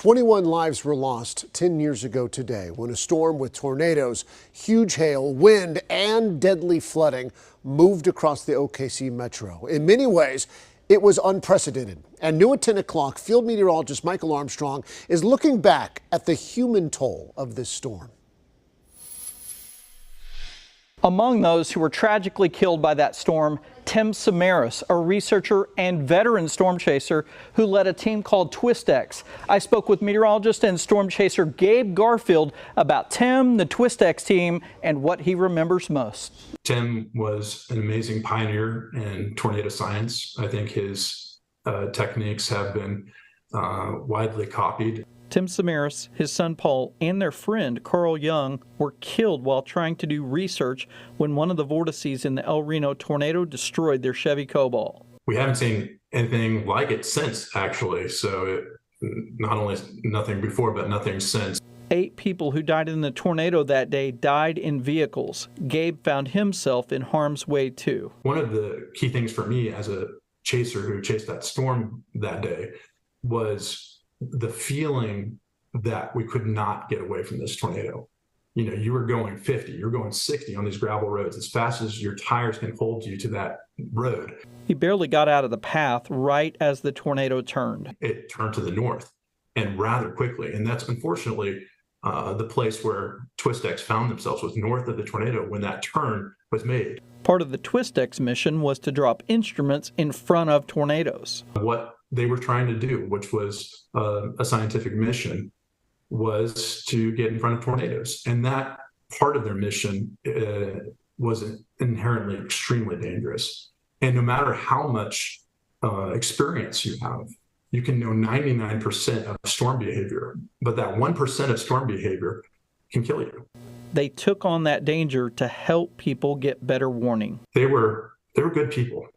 21 lives were lost 10 years ago today when a storm with tornadoes, huge hail, wind, and deadly flooding moved across the OKC metro. In many ways, it was unprecedented. And new at 10 o'clock, field meteorologist Michael Armstrong is looking back at the human toll of this storm. Among those who were tragically killed by that storm, Tim Samaras, a researcher and veteran storm chaser who led a team called TwistX. I spoke with meteorologist and storm chaser Gabe Garfield about Tim, the TwistX team, and what he remembers most. Tim was an amazing pioneer in tornado science. I think his techniques have been widely copied. Tim Samaras, his son Paul, and their friend Carl Young were killed while trying to do research when one of the vortices in the El Reno tornado destroyed their Chevy Cobalt. We haven't seen anything like it since, actually. So not only nothing before, but nothing since. 8 people who died in the tornado that day died in vehicles. Gabe found himself in harm's way too. One of the key things for me as a chaser who chased that storm that day was the feeling that we could not get away from this tornado. You know, you were going 50, you're going 60 on these gravel roads as fast as your tires can hold you to that road. He barely got out of the path right as the tornado turned. It turned to the north and rather quickly. And that's unfortunately the place where TwistX found themselves, was north of the tornado when that turn was made. Part of the TwistX mission was to drop instruments in front of tornadoes. What they were trying to do, which was a scientific mission, was to get in front of tornadoes. And that part of their mission was inherently extremely dangerous. And no matter how much experience you have, you can know 99% of storm behavior, but that 1% of storm behavior can kill you. They took on that danger to help people get better warning. They were good people.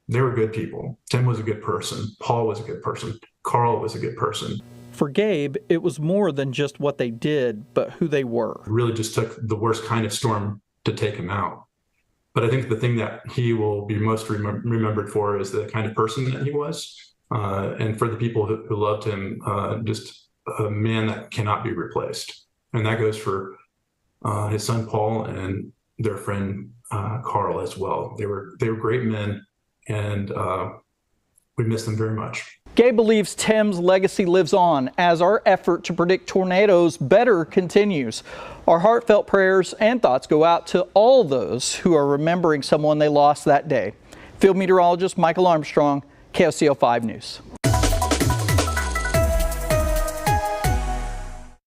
They were good people. Tim was a good person. Paul was a good person. Carl was a good person. For Gabe, it was more than just what they did, but who they were. It really just took the worst kind of storm to take him out. But I think the thing that he will be most remembered for is the kind of person that he was. And for the people who loved him, just a man that cannot be replaced. And that goes for his son, Paul, and their friend, Carl, as well. They were great men. And we miss them very much. Gabe believes Tim's legacy lives on as our effort to predict tornadoes better continues. Our heartfelt prayers and thoughts go out to all those who are remembering someone they lost that day. Field meteorologist Michael Armstrong, KOCO 5 News.